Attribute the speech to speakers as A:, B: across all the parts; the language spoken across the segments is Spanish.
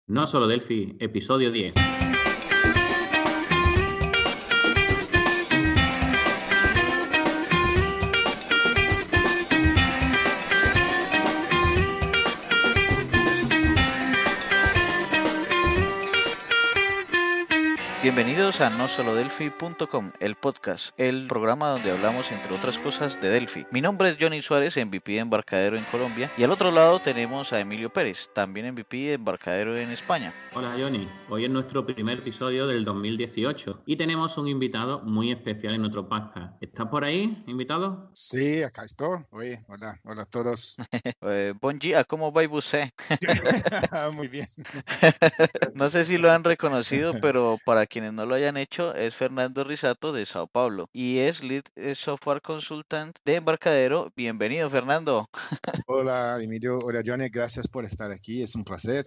A: No Solo Delphi, episodio 10.
B: Bienvenidos a nosolodelphi.com, el podcast, el programa donde hablamos entre otras cosas de Delphi. Mi nombre es Johnny Suárez, MVP de Embarcadero en Colombia, y al otro lado tenemos a Emilio Pérez, también MVP de Embarcadero en España.
A: Hola Johnny, hoy es nuestro primer episodio del 2018 y tenemos un invitado muy especial en nuestro podcast. ¿Estás por ahí, invitado?
C: Sí, acá estoy. Oye, hola a todos.
B: Bon dia, ¿cómo va usted?
C: Muy bien.
B: No sé si lo han reconocido, pero para quienes no lo hayan hecho, es Fernando Risato de Sao Paulo y es Lead Software Consultant de Embarcadero. Bienvenido, Fernando.
C: Hola, Emilio. Hola, Johnny. Gracias por estar aquí. Es un placer.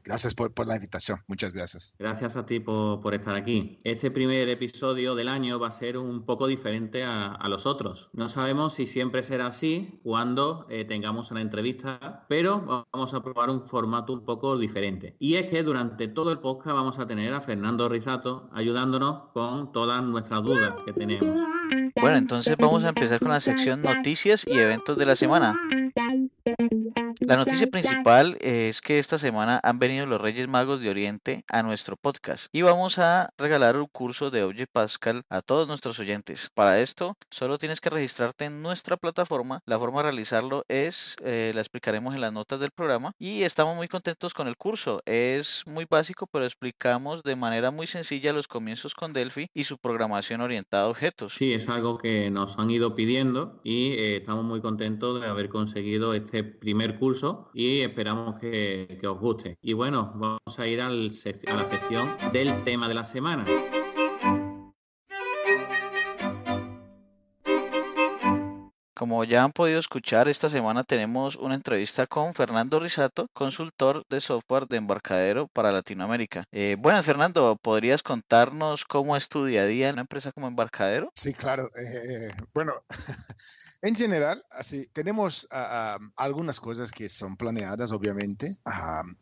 C: Gracias por la invitación. Muchas gracias.
A: Gracias a ti por estar aquí. Este primer episodio del año va a ser un poco diferente a los otros. No sabemos si siempre será así cuando tengamos una entrevista, pero vamos a probar un formato un poco diferente. Y es que durante todo el podcast vamos a tener a Fernando Risato ayudándonos con todas nuestras dudas que tenemos.
B: Bueno, entonces vamos a empezar con la sección noticias y eventos de la semana. La noticia principal es que esta semana han venido los Reyes Magos de Oriente a nuestro podcast y vamos a regalar un curso de Object Pascal a todos nuestros oyentes. Para esto, solo tienes que registrarte en nuestra plataforma. La forma de realizarlo la explicaremos en las notas del programa y estamos muy contentos con el curso. Es muy básico, pero explicamos de manera muy sencilla los comienzos con Delphi y su programación orientada a objetos.
A: Sí, es algo que nos han ido pidiendo y estamos muy contentos de haber conseguido este primer curso y esperamos que os guste. Y bueno, vamos a ir a la sección del tema de la semana.
B: Como ya han podido escuchar, esta semana tenemos una entrevista con Fernando Risato, consultor de software de Embarcadero para Latinoamérica. Buenas, Fernando, ¿podrías contarnos cómo es tu día a día en una empresa como Embarcadero?
C: Sí, claro. Bueno, en general, así tenemos algunas cosas que son planeadas, obviamente.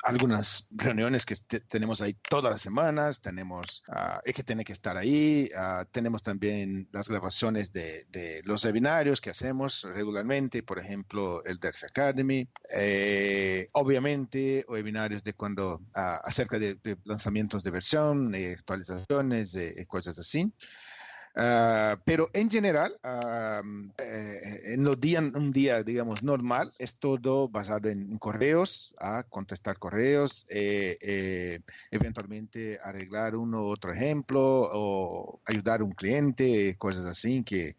C: Algunas reuniones que tenemos ahí todas las semanas. Tenemos es que tiene que estar ahí. Tenemos también las grabaciones de los webinarios que hacemos regularmente, por ejemplo, el Delphi Academy. Obviamente, webinarios de cuando acerca de lanzamientos de versión, actualizaciones, cosas así. Pero en general, en un día, digamos, normal, es todo basado en correos, contestar correos, eventualmente arreglar uno u otro ejemplo o ayudar a un cliente, cosas así que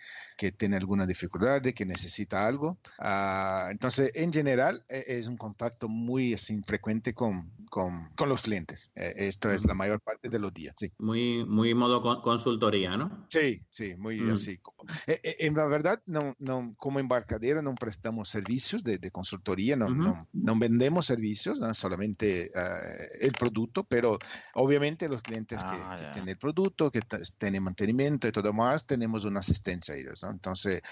C: tiene alguna dificultad, que necesita algo. Entonces, en general, es un contacto muy así, frecuente con los clientes. Esto es la mayor parte de los días, sí.
A: Muy modo consultoría, ¿no?
C: Sí, muy así. En la verdad, no, como Embarcadero no prestamos servicios de consultoría, no vendemos servicios, ¿no? Solamente el producto, pero obviamente los clientes que tienen el producto, que tienen mantenimiento y todo más, tenemos una asistencia a ellos, ¿no? Entonces,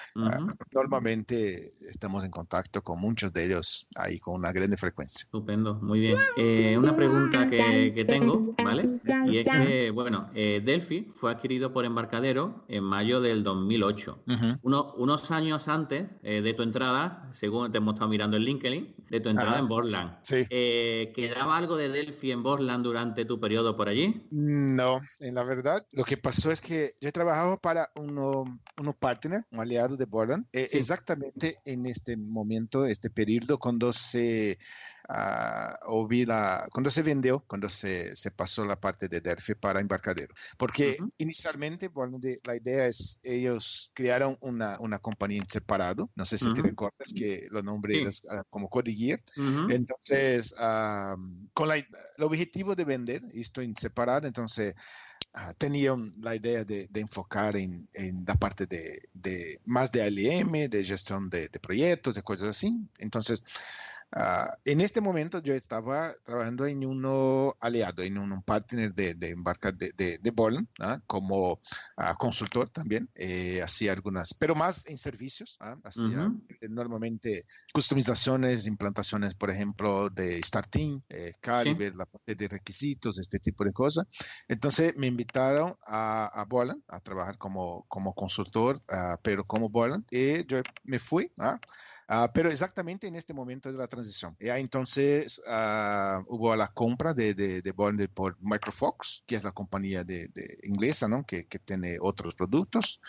C: normalmente estamos en contacto con muchos de ellos ahí con una gran frecuencia.
A: Estupendo, muy bien. Una pregunta que tengo, ¿vale? Y es que, bueno, Delphi fue adquirido por Embarcadero en mayo del 2008. Unos años antes de tu entrada, según te hemos estado mirando en LinkedIn, de tu entrada en Borland.
C: Sí.
A: ¿Quedaba algo de Delphi en Borland durante tu periodo por allí?
C: No, en la verdad, lo que pasó es que yo trabajaba para unos partner, un aliado de Borland,
A: Sí.
C: exactamente en este momento, este periodo, cuando cuando se vendió, cuando se pasó la parte de Delphi para Embarcadero. Porque inicialmente, Borland, la idea es, ellos crearon una compañía en separado, no sé si te recuerdas que lo nombré como Codegear. Entonces, con el objetivo de vender esto en separado, entonces tenían la idea de enfocar en la parte de más de ALM, de gestión de proyectos, de cosas así. Entonces, En este momento yo estaba trabajando en uno aliado, en un partner de Borland, como consultor también. Hacía algunas, pero más en servicios. Hacía normalmente customizaciones, implantaciones, por ejemplo, de Starting, Calibre,
A: Sí.
C: la parte de requisitos, este tipo de cosas. Entonces me invitaron a Borland a trabajar como consultor, pero como Borland, y yo me fui. Pero exactamente en este momento de la transición. Ya entonces hubo la compra de Bond por Microfox, que es la compañía de inglesa, ¿no? Que tiene otros productos.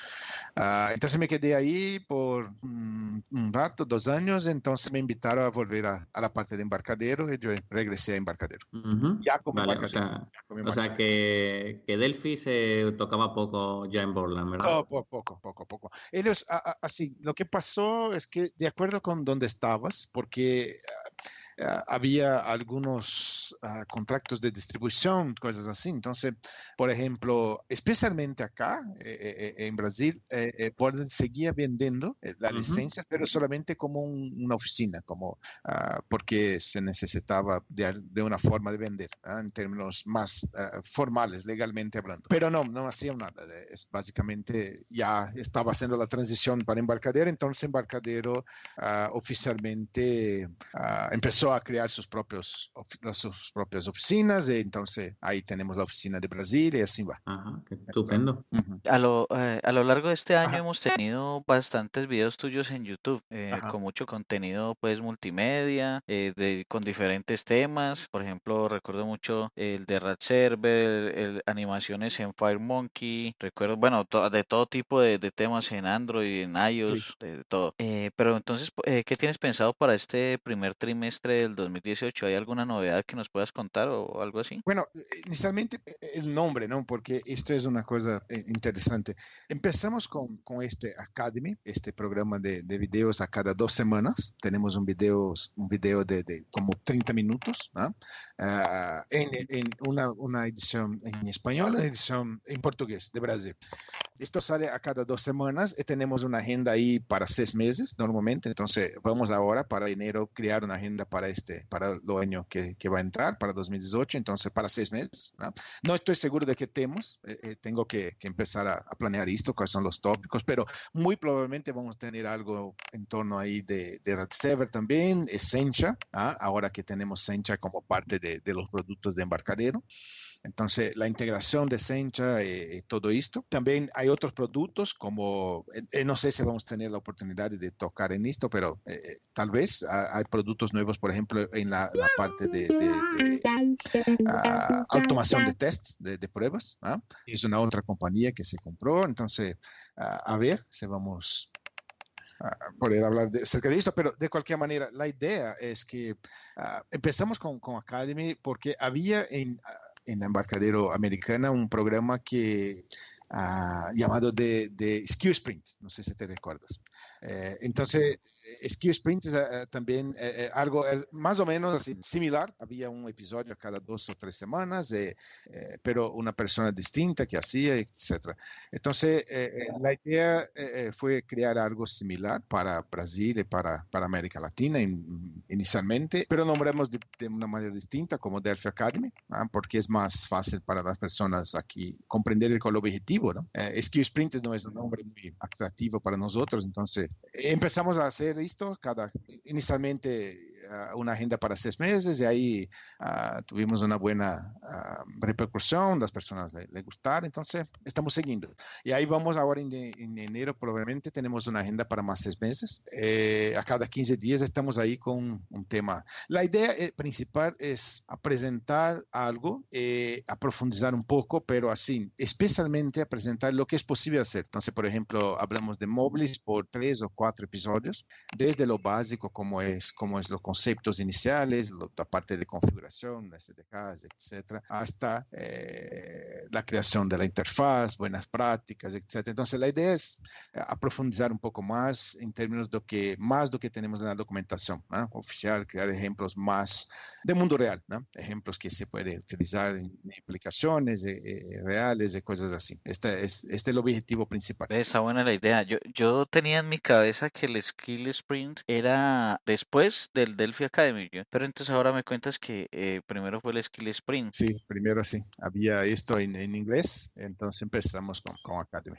C: Entonces me quedé ahí por un rato, 2 años, entonces me invitaron a volver a la parte de embarcadero y yo regresé a embarcadero. Ya como
A: Vale,
C: embarcadero.
A: o sea que Delphi se tocaba poco ya en Borland, ¿verdad?
C: Poco. Ellos, así, lo que pasó es que de acuerdo con donde estabas, porque había algunos contratos de distribución, cosas así. Entonces, por ejemplo, especialmente acá en Brasil, Borden seguía vendiendo las licencias, pero solamente como una oficina, como porque se necesitaba de una forma de vender, en términos más formales, legalmente hablando. Pero no hacían nada. Es básicamente ya estaba haciendo la transición para Embarcadero, entonces Embarcadero oficialmente empezó a crear sus propias oficinas, y entonces ahí tenemos la oficina de Brasil y así va.
A: Ajá, qué estupendo.
B: A lo largo de este año
C: Ajá.
B: hemos tenido bastantes videos tuyos en YouTube,
C: Ajá.
B: con mucho contenido pues multimedia, con diferentes temas. Por ejemplo, recuerdo mucho el de Rat Server, animaciones en FireMonkey, recuerdo, bueno, de todo tipo de temas en Android, en
C: Sí.
B: iOS, de todo. Pero entonces, ¿qué tienes pensado para este primer trimestre del 2018? ¿Hay alguna novedad que nos puedas contar o algo así?
C: Bueno, inicialmente el nombre, ¿no? Porque esto es una cosa interesante. Empezamos con este Academy, este programa de videos a cada 2 semanas. Tenemos un video de como 30 minutos, ¿no? En una edición en español, una edición en portugués de Brasil. Esto sale a cada 2 semanas y tenemos una agenda ahí para 6 meses normalmente. Entonces vamos ahora para enero crear una agenda para el año que va a entrar, para 2018. Entonces para 6 meses. No estoy seguro de qué tenemos. Tengo que empezar a planear esto, cuáles son los tópicos, pero muy probablemente vamos a tener algo en torno ahí de Red Server también, Sencha, ahora que tenemos Sencha como parte de los productos de Embarcadero. Entonces, la integración de Sencha y todo esto. También hay otros productos como, no sé si vamos a tener la oportunidad de tocar en esto, pero tal vez hay productos nuevos, por ejemplo, en la parte de automación de test, de pruebas. Es una otra compañía que se compró. Entonces, a ver si vamos poder hablar acerca de esto, pero de cualquier manera, la idea es que empezamos con Academy porque había en la Embarcadero Americana un programa llamado de Skill Sprint, no sé si te recuerdas. Entonces, Skill Sprint es también algo más o menos así, similar. Había un episodio cada 2 o 3 semanas, pero una persona distinta que hacía, etc. Entonces, la idea fue crear algo similar para Brasil y para América Latina inicialmente, pero nombramos de una manera distinta como Delphi Academy, porque es más fácil para las personas aquí comprender el objetivo, ¿no? Skill Sprint no es un nombre muy atractivo para nosotros, entonces empezamos a hacer esto, inicialmente una agenda para 6 meses, y ahí tuvimos una buena repercusión, las personas le gustaron, entonces estamos siguiendo. Y ahí vamos ahora en enero, probablemente tenemos una agenda para más 6 meses. A cada 15 días estamos ahí con un tema. La idea principal es a presentar algo, a profundizar un poco, pero así, especialmente a presentar lo que es posible hacer. Entonces, por ejemplo, hablamos de móviles por 3 o 4 episodios, desde lo básico, como es los conceptos iniciales, la parte de configuración, SDKs, etcétera, hasta la creación de la interfaz, buenas prácticas, etcétera. Entonces, la idea es a profundizar un poco más en términos de lo que tenemos en la documentación oficial, crear ejemplos más de mundo real, ¿no? Ejemplos que se pueden utilizar en aplicaciones reales y cosas así. Este es el objetivo principal.
B: Está buena la idea. Yo tenía en mi cabeza que el Skill Sprint era después del Delphi Academy, ¿yo? Pero entonces ahora me cuentas que primero fue el Skill Sprint.
C: Sí, primero sí. Había esto en inglés, entonces empezamos con Academy.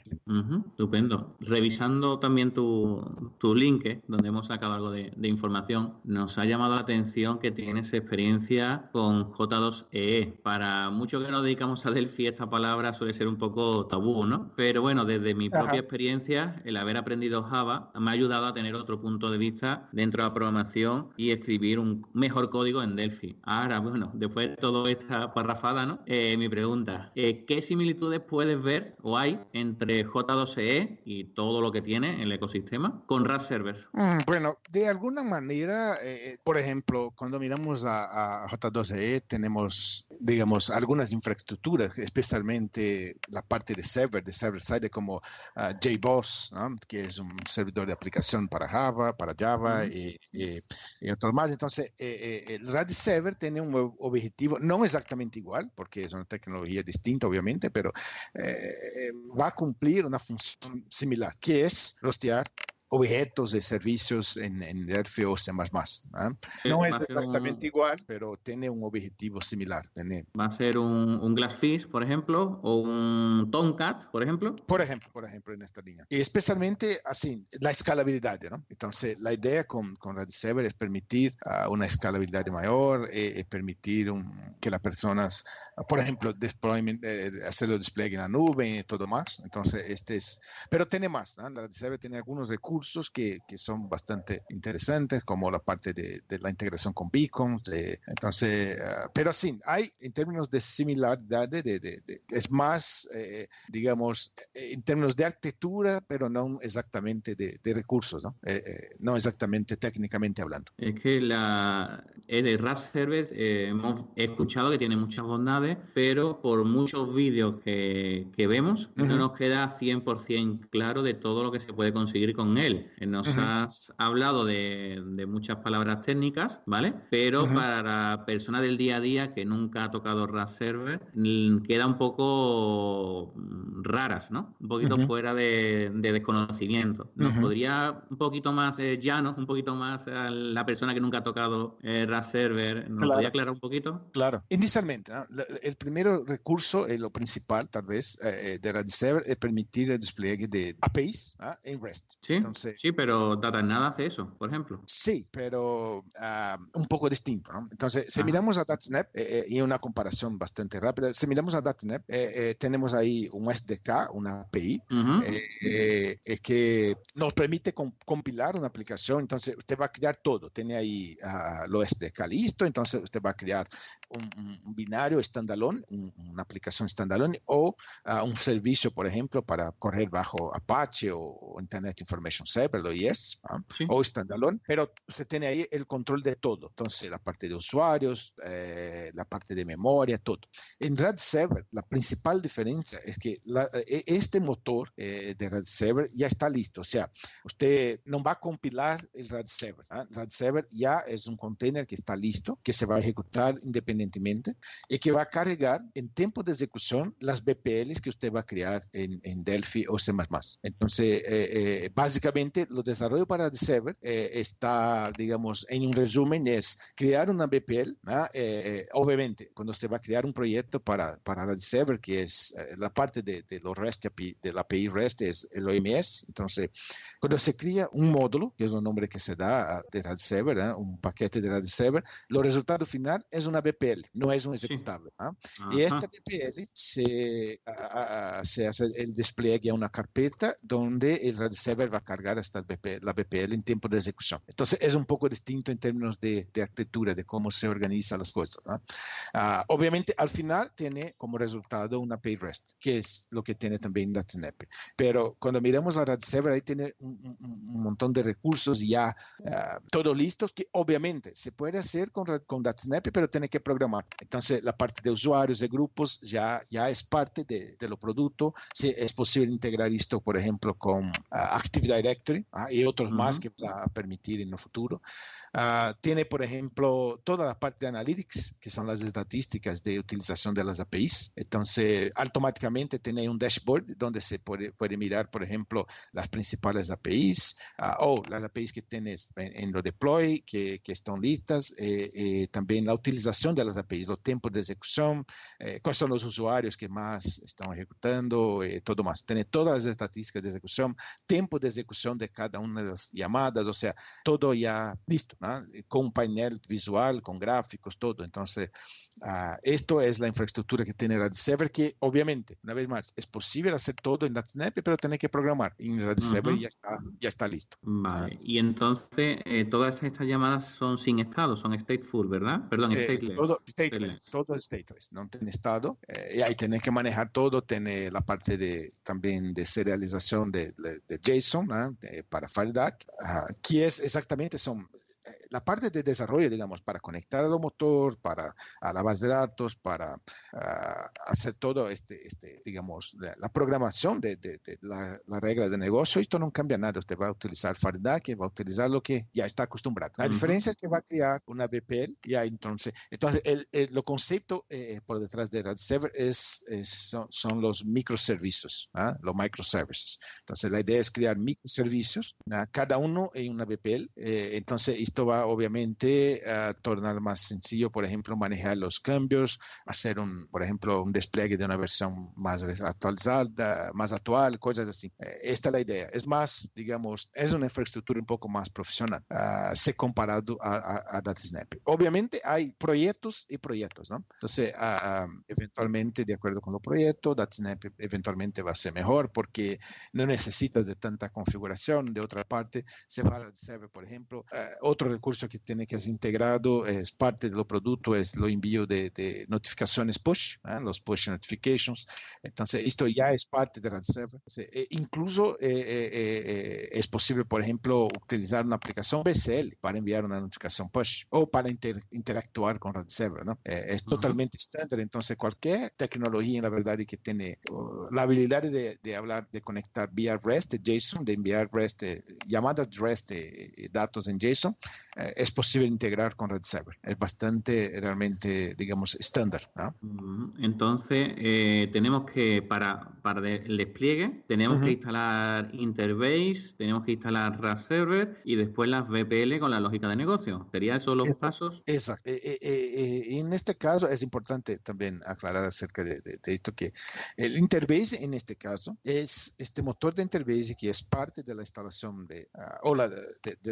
A: Estupendo. Revisando también tu link, donde hemos sacado algo de información, nos ha llamado la atención que tienes experiencia con J2EE. Para muchos que nos dedicamos a Delphi, esta palabra suele ser un poco tabú, ¿no? Pero bueno, desde mi propia experiencia, el haber aprendido Java me ha ayudado a tener otro punto de vista dentro de la programación y escribir un mejor código en Delphi. Ahora, bueno, después de toda esta parrafada, ¿no? Mi pregunta, ¿qué similitudes puedes ver o hay entre J2EE y todo lo que tiene en el ecosistema con Rust Server?
C: Bueno, de alguna manera, por ejemplo, cuando miramos a J2EE tenemos, digamos, algunas infraestructuras, especialmente la parte de server side, como JBoss, ¿no? Que es un servidor de aplicación para Java y otros más. Entonces, el Rust Server tiene un objetivo, no exactamente igual, porque es una tecnología distinta, obviamente, pero va a cumplir una función similar, que es rostear objetos de servicios en Delphi o C++. No es exactamente igual, pero tiene un objetivo similar.
A: ¿Va a ser un Glassfish, por ejemplo, o un Tomcat, por ejemplo?
C: Por ejemplo, en esta línea. Y especialmente así, la escalabilidad, ¿no? Entonces, la idea con Rust Server es permitir una escalabilidad mayor, permitir que las personas, por ejemplo, hacer el despliegue en la nube y todo más. Entonces, pero tiene más, ¿no? Rust Server tiene algunos recursos que son bastante interesantes, como la parte de la integración con beacons. Entonces, pero sí, hay en términos de similaridad, es más, digamos, en términos de arquitectura, pero no exactamente de recursos, ¿no? No exactamente técnicamente hablando.
A: Es que el Rust Server hemos escuchado que tiene muchas bondades, pero por muchos vídeos que vemos, no nos queda 100% claro de todo lo que se puede conseguir con él. Nos has hablado de muchas palabras técnicas, ¿vale? Pero para personas del día a día que nunca ha tocado Rust Server, queda un poco raras, ¿no? Un poquito fuera de desconocimiento. ¿Nos podría un poquito más llano, un poquito más a la persona que nunca ha tocado Rust Server, ¿nos lo podría aclarar un poquito?
C: Claro. Inicialmente, ¿no? El primer recurso, lo principal tal vez, de Rust Server es permitir el despliegue de APIs en REST.
A: Sí. Entonces, sí, pero DataNet hace eso, por ejemplo.
C: Sí, pero un poco distinto, ¿no? Entonces, si miramos a DataNet, y una comparación bastante rápida, si miramos a DataNet, tenemos ahí un SDK, una API, que nos permite compilar una aplicación. Entonces, usted va a crear todo. Tiene ahí lo SDK listo, entonces usted va a crear un binario standalone, una aplicación standalone, o un servicio, por ejemplo, para correr bajo Apache o Internet Information Server, lo IS, sí, o standalone, pero usted tiene ahí el control de todo. Entonces, la parte de usuarios, la parte de memoria, todo. En Rust Server, la principal diferencia es que este motor de Rust Server ya está listo. O sea, usted no va a compilar el Rust Server. Rust Server ya es un container que está listo, que se va a ejecutar independientemente y que va a cargar en tiempo de ejecución las BPLs que usted va a crear en Delphi o C++. Entonces, básicamente, los desarrollos para Rust Server está, digamos, en un resumen, es crear una BPL. Obviamente, cuando usted va a crear un proyecto para Rust Server, que es la parte de los REST API, de la API REST, es el OMS. Entonces, cuando se crea un módulo, que es un nombre que se da de Rust Server, un paquete de Rust Server, el resultado final es una BPL, no es un ejecutable. Y esta BPL se hace el despliegue a una carpeta donde el Rust Server va a cargar la BPL en tiempo de ejecución. Entonces, es un poco distinto en términos de arquitectura, de cómo se organizan las cosas. Obviamente, al final tiene como resultado una API REST, que es lo que tiene también DataNet. Pero cuando miramos a Rust Server, ahí tiene un montón de recursos ya todos listos, que obviamente se puede hacer con DataNet, pero tiene que programar. Entonces, la parte de usuarios, de grupos, ya es parte de los productos. Sí, es posible integrar esto, por ejemplo, con Active Directory Directory y otros más que va a permitir en el futuro. Tiene, por ejemplo, toda la parte de Analytics, que son las estadísticas de utilización de las APIs. Entonces, automáticamente tiene un dashboard donde se puede mirar, por ejemplo, las principales APIs o las APIs que tienes en lo deploy, que están listas. También la utilización de las APIs, los tiempos de ejecución, cuáles son los usuarios que más están ejecutando, todo más. Tiene todas las estadísticas de ejecución, tiempo de ejecución de cada una de las llamadas, o sea, todo ya listo, ¿no? Con un panel visual, con gráficos, todo. Entonces, esto es la infraestructura que tiene RadServer, que obviamente, una vez más, es posible hacer todo en DatSnap, pero tiene que programar en RadServer y ya está listo.
A: Vale, y entonces todas estas llamadas son sin estado, son stateful, ¿verdad? Perdón, stateless.
C: Todo es stateless, no tiene estado. Y ahí tenés que manejar todo, tiene la parte también de serialización de JSON, ¿no? Para FireDAC, que es exactamente, la parte de desarrollo, digamos, para conectar al motor, a la base de datos, para hacer todo digamos, la programación de la regla de negocio. Esto no cambia nada. Usted va a utilizar FireDAC, va a utilizar lo que ya está acostumbrado. La diferencia es que va a crear una VPL y entonces lo concepto por detrás de RadServer son los microservicios, los microservices. Entonces, la idea es crear microservicios, cada uno en una VPL. Entonces, esto va obviamente a tornar más sencillo, por ejemplo, manejar los cambios, hacer por ejemplo, un despliegue de una versión más actualizada, más actual, cosas así. Esta es la idea. Es más, digamos, es una infraestructura un poco más profesional, se comparado a DatSnap. Obviamente hay proyectos y proyectos, ¿no? Entonces, eventualmente, de acuerdo con los proyectos, DatSnap eventualmente va a ser mejor porque no necesitas de tanta configuración. De otra parte, se va a DatServer, por ejemplo, otro recurso que tiene que ser integrado, es parte de los productos, es lo envío de notificaciones push, los push notifications. Entonces, esto ya es parte de RadServer. Incluso es posible, por ejemplo, utilizar una aplicación BCL para enviar una notificación push o para interactuar con RadServer, ¿no? Es totalmente estándar. Entonces, cualquier tecnología, en la verdad, que tiene la habilidad de hablar, de conectar vía REST, de JSON, de enviar REST, llamadas REST, datos en JSON, es posible integrar con RadServer. Es bastante realmente, digamos, estándar, ¿no?
A: Entonces, tenemos que, para el despliegue, tenemos que instalar Interbase, tenemos que instalar RadServer y después las VPL con la lógica de negocio. ¿Serían esos los pasos?
C: Exacto. En este caso es importante también aclarar acerca de esto, que el Interbase en este caso es este motor de Interbase que es parte de la instalación de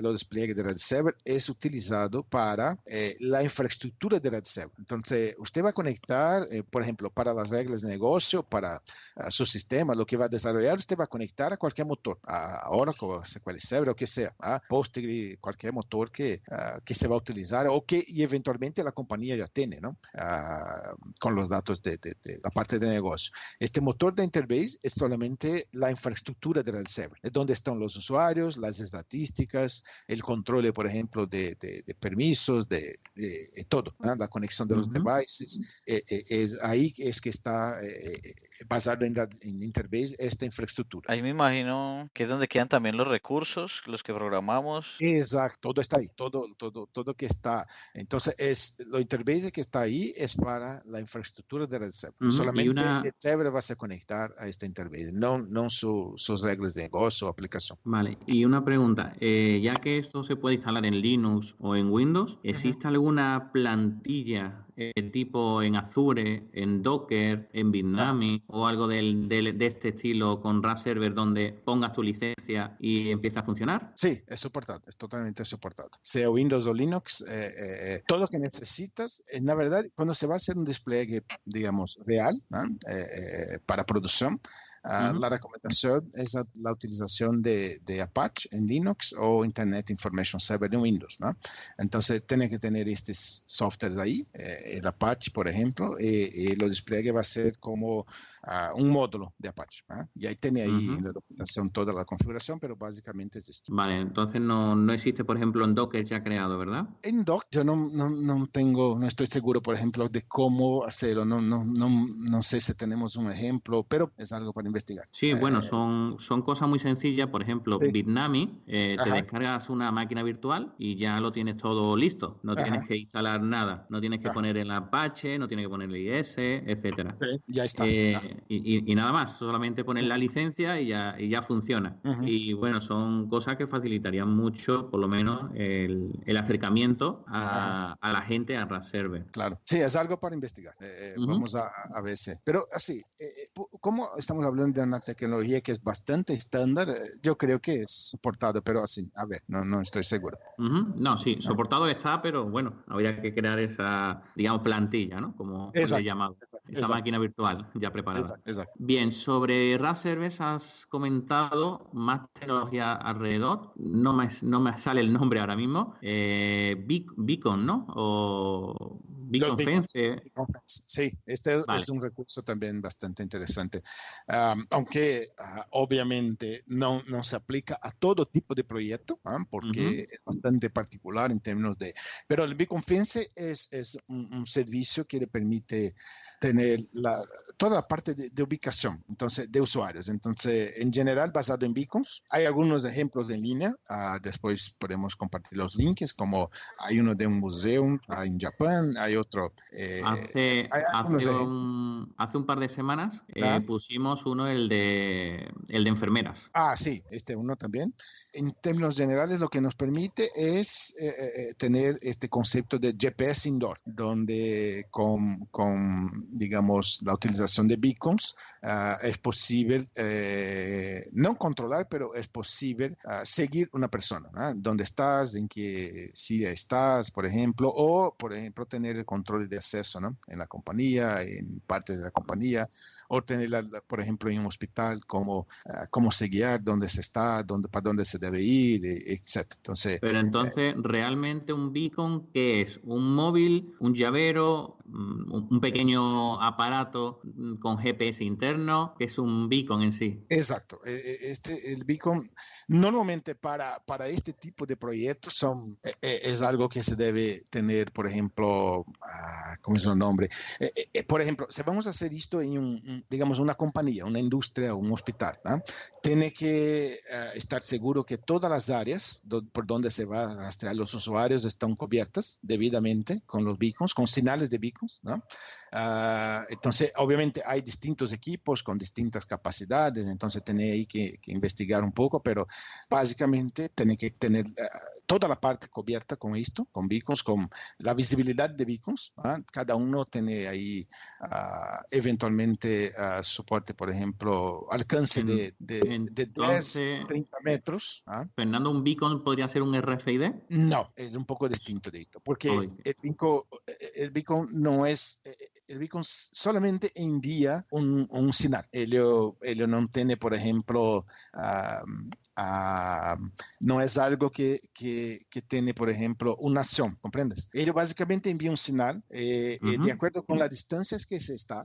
C: los despliegues de RadServer, es utilizado para la infraestructura de RadServer. Entonces, usted va a conectar, por ejemplo, para las reglas de negocio, para su sistema, lo que va a desarrollar, usted va a conectar a cualquier motor, a Oracle, a SQL Server, o que sea, a Postgre, cualquier motor que se va a utilizar y eventualmente la compañía ya tiene, ¿no? Con los datos de la parte de negocio. Este motor de Interbase es solamente la infraestructura de RadServer, es donde están los usuarios, las estadísticas, el control, por ejemplo, de permisos, de todo, ¿no? La conexión de los devices. Ahí es que está basado en Interbase esta infraestructura.
B: Ahí me imagino que es donde quedan también los recursos, los que programamos.
C: Exacto, todo está ahí, todo que está. Entonces, lo Interbase que está ahí es para la infraestructura de RadServer. Solamente RadServer va a conectar a esta Interbase, no sus reglas de negocio o aplicación.
A: Vale, y una pregunta, ya que esto se puede instalar en Linux o en Windows, ¿existe alguna plantilla tipo en Azure, en Docker, en Bitnami o algo de este estilo con RadServer donde pongas tu licencia y empieza a funcionar?
C: Sí, es soportado, es totalmente soportado. Sea Windows o Linux, todo lo que necesitas, la verdad, cuando se va a hacer un despliegue, digamos, real, ¿no? Para producción, la recomendación es la utilización de Apache en Linux o Internet Information Server en Windows, ¿no? Entonces, tiene que tener estos softwares ahí. el Apache, por ejemplo, lo despliegue va a ser como un módulo de Apache. Y ahí tiene ahí en la documentación toda la configuración, pero básicamente es esto.
A: Vale, entonces no existe, por ejemplo, en Docker ya creado, ¿verdad?
C: En Doc yo no estoy seguro, por ejemplo, de cómo hacerlo. No sé si tenemos un ejemplo, pero es algo para investigar.
A: Sí, bueno, son cosas muy sencillas. Por ejemplo,
C: Sí.
A: Bitnami, te
C: Ajá,
A: descargas una máquina virtual y ya lo tienes todo listo. No tienes
C: ajá,
A: que instalar nada. No tienes que
C: ajá.
A: poner el Apache, no tienes que poner el IS, etcétera.
C: Sí, ya está.
A: Y nada más, solamente poner la licencia y ya funciona.
C: Ujú.
A: Y bueno, son cosas que facilitarían mucho, por lo menos, el acercamiento
C: Ajá.
A: a la gente a RAS Server.
C: Claro, sí, es algo para investigar.
A: Ujú.
C: Vamos a ver si. Pero así, como estamos hablando de una tecnología que es bastante estándar, yo creo que es soportado, pero así, a ver, no estoy seguro.
A: Ujú. No, sí, soportado está, pero bueno, habría que crear esa, digamos, plantilla, ¿no? Como le he
C: Exacto,
A: llamado, esa
C: exacto,
A: máquina virtual ya preparada.
C: exacto, exacto.
A: Bien, sobre RAS Service has comentado más tecnología alrededor. No me sale el nombre ahora mismo. Beacon, ¿no? O
C: Los
A: Beacon
C: beacons.
A: Fence.
C: Sí, este
A: Vale.
C: es un recurso también bastante interesante. Aunque obviamente no se aplica a todo tipo de proyecto, porque
A: Ujú.
C: es bastante particular en términos de... Pero el Beacon Fence es un servicio que le permite tener toda la parte de ubicación, entonces, de usuarios. Entonces, en general, basado en beacons. Hay algunos ejemplos en línea. Después podemos compartir los links, como hay uno de un museo en Japón, hay otro.
A: Hace,
C: Hay algunos
A: hace
C: ejemplos.
A: hace un par de semanas
C: ¿Ah?
A: pusimos uno, el de enfermeras.
C: Sí, este uno también. En términos generales, lo que nos permite es tener este concepto de GPS indoor, donde digamos, la utilización de beacons es posible, no controlar, pero es posible seguir una persona, dónde estás, en qué silla estás, por ejemplo, o, por ejemplo, tener el control de acceso, ¿no? En la compañía, en parte de la compañía, o tener, por ejemplo, en un hospital, cómo se guiar, dónde se está, para dónde se debe ir, etc. Entonces,
A: Pero entonces, ¿realmente un beacon qué es? ¿Un móvil, un llavero, un pequeño aparato con GPS interno? ¿Qué es un beacon en sí?
C: exacto. El beacon, normalmente para este tipo de proyectos es algo que se debe tener, por ejemplo, ¿cómo es el nombre? Por ejemplo, si vamos a hacer esto en digamos, una compañía, una industria o un hospital, ¿no? Tiene que estar seguro que todas las áreas por donde se va a rastrear los usuarios están cubiertas debidamente con los beacons, con señales de beacons, ¿no? Entonces, obviamente hay distintos equipos con distintas capacidades, entonces tiene ahí que investigar un poco, pero básicamente tiene que tener toda la parte cubierta con esto, con beacons, con la visibilidad de beacons. Cada uno tiene ahí eventualmente soporte, por ejemplo, alcance de 10,
A: Entonces,
C: 30 metros.
A: Fernando, ¿un beacon podría ser un RFID?
C: No, es un poco distinto de esto, porque
A: Oye,
C: el beacon no es, el beacon solamente envía un señal. Él no tiene, por ejemplo, ah, ah, no es algo que tiene, por ejemplo, una acción, ¿comprendes? Él básicamente envía un señal de
A: ujú.
C: acuerdo con las distancias que se está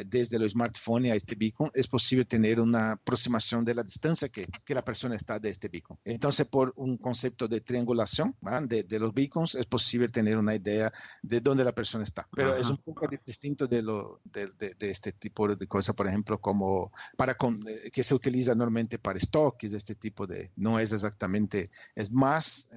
C: desde el smartphone a este beacon, es posible tener una aproximación de la distancia que la persona está de este beacon. Entonces, por un concepto de triangulación de los beacons, es posible tener una idea de dónde la persona está. Pero es
A: Ajá.
C: un poco distinto de este tipo de cosas, por ejemplo, como que se utiliza normalmente para stocks, de este tipo de, no es exactamente, es más,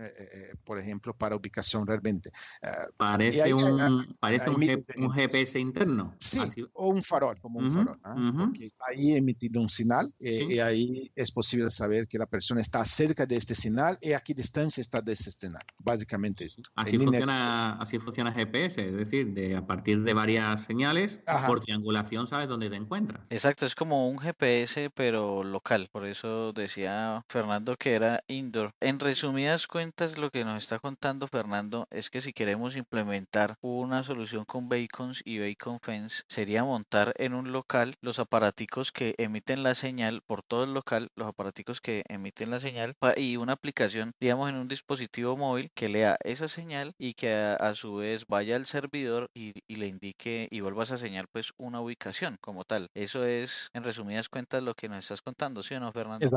C: por ejemplo, para ubicación realmente. Y
A: Parece un
C: miles de
A: un
C: ejemplos.
A: GPS interno.
C: Sí,
A: Así.
C: o un farol, como un
A: Ujú,
C: farol,
A: ujú.
C: porque está ahí emitiendo un señal y
A: Sí.
C: ahí es posible saber que la persona está cerca de este señal y a qué distancia está de este señal. Básicamente esto, en línea.
A: Así funciona GPS, es decir, a partir de varias señales,
C: Ajá,
A: por triangulación sabes dónde te encuentras.
B: Exacto, es como un GPS, pero local. Por eso decía Fernando que era indoor. En resumidas cuentas, lo que nos está contando Fernando es que si queremos implementar una solución con beacons y beacon fence, sería montar en un local los aparaticos que emiten la señal por todo el local, los aparaticos que emiten la señal y una aplicación, digamos, en un dispositivo móvil que lea esa señal y que a su vez vaya al servidor y y le indique y vuelva a esa señal pues una ubicación como tal. Eso es, en resumidas cuentas, lo que nos estás contando, ¿sí o no, Fernando?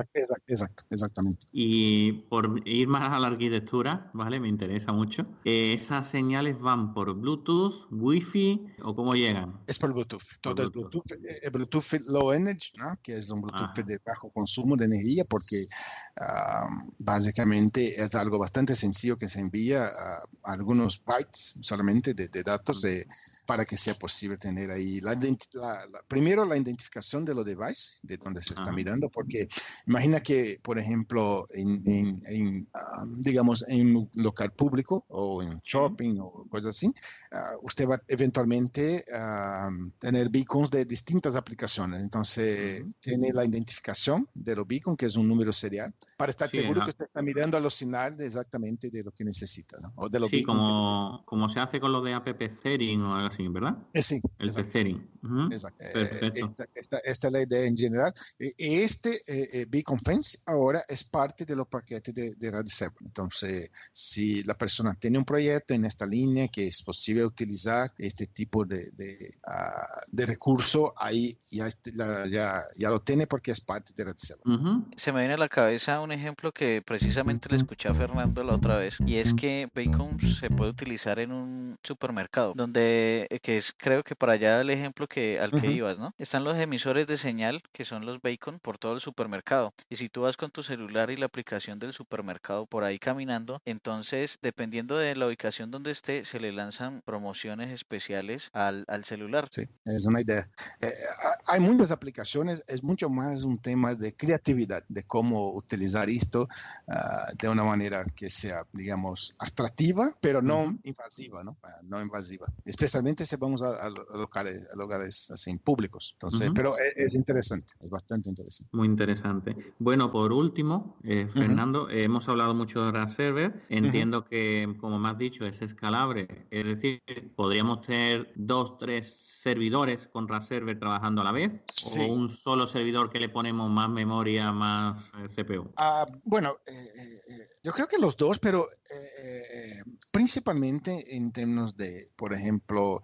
C: Exactamente.
A: Y por ir más a la arquitectura, ¿vale? Me interesa mucho. ¿Esas señales van por Bluetooth, Wi-Fi o cómo llegan?
C: Es por Bluetooth.
A: Por
C: Todo es
A: Bluetooth.
C: Bluetooth. Bluetooth Low Energy, ¿no? Que es un Bluetooth
A: Ajá.
C: de bajo consumo de energía, porque básicamente es algo bastante sencillo que se envía a algunos bytes solamente de datos para que sea posible tener ahí primero la identificación de los devices, de donde se está mirando, porque imagina que, por ejemplo, digamos, en un local público o en shopping o cosas así, usted va eventualmente a tener beacons de distintas aplicaciones. Entonces, tiene la identificación de los beacons, que es un número serial, para estar seguro que usted está mirando a los señales exactamente de lo que necesita, ¿no? O de los beacons.
A: Como se hace con lo de app Sharing o algo así, ¿verdad?
C: Sí,
A: el Sharing.
C: Exacto.
A: Perfecto.
C: Esta es la idea en general. Este Beacon Fence ahora es parte de los paquetes de RadServer. Entonces, si la persona tiene un proyecto en esta línea que es posible utilizar este tipo de recurso, ahí ya lo tiene porque es parte de RadServer.
B: Se me viene a la cabeza un ejemplo que precisamente le escuché a Fernando la otra vez, y es que Beacon se puede utilizar en un supermercado, donde, que es, creo que para allá el ejemplo al que ibas, ¿no? Están los emisores de señal, que son los Beacon, por todo el supermercado, y si tú vas con tu celular y la aplicación del supermercado por ahí caminando, entonces, dependiendo de la ubicación donde esté, se le lanzan promociones especiales al celular.
C: Sí, es una idea. Hay muchas aplicaciones, es mucho más un tema de creatividad, de cómo utilizar esto de una manera que sea, digamos, atractiva, pero no invasiva, ¿no? No invasiva. Especialmente si vamos a lugares así públicos. Entonces, pero es interesante, es bastante interesante.
A: Muy interesante. Bueno, por último, Fernando, hemos hablado mucho de RadServer. Entiendo que, como me has dicho, es escalable. Es decir, podríamos tener 2, 3 servidores con RadServer trabajando a la vez,
C: sí,
A: o un solo servidor que le ponemos más memoria, más CPU.
C: Bueno, yo creo que los dos, pero principalmente en términos de, por ejemplo,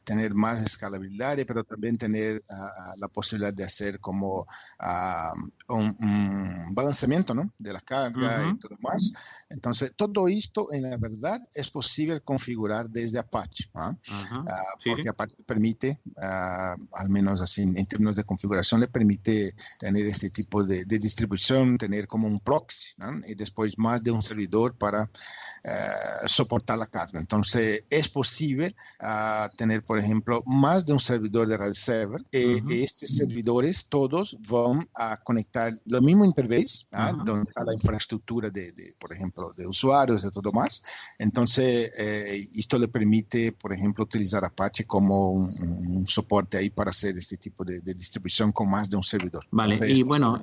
C: tener más escalabilidad, pero también tener la posibilidad de hacer como un balanceamiento, ¿no? De la carga y todo más. Entonces, todo esto, en la verdad, es posible configurar desde Apache, porque Apache permite, al menos así en términos de configuración, le permite tener este tipo de distribución, tener como un proxy, ¿no? Y después más de un servidor para soportar la carga. Entonces, es posible tener, por ejemplo, más de un servidor de RadServer. Estos servidores todos van a conectar lo mismo interface, donde está la infraestructura por ejemplo, de usuarios, de todo más. Entonces, esto le permite, por ejemplo, utilizar Apache como un soporte ahí para hacer este tipo de distribución con más de un servidor.
A: Vale, y bueno,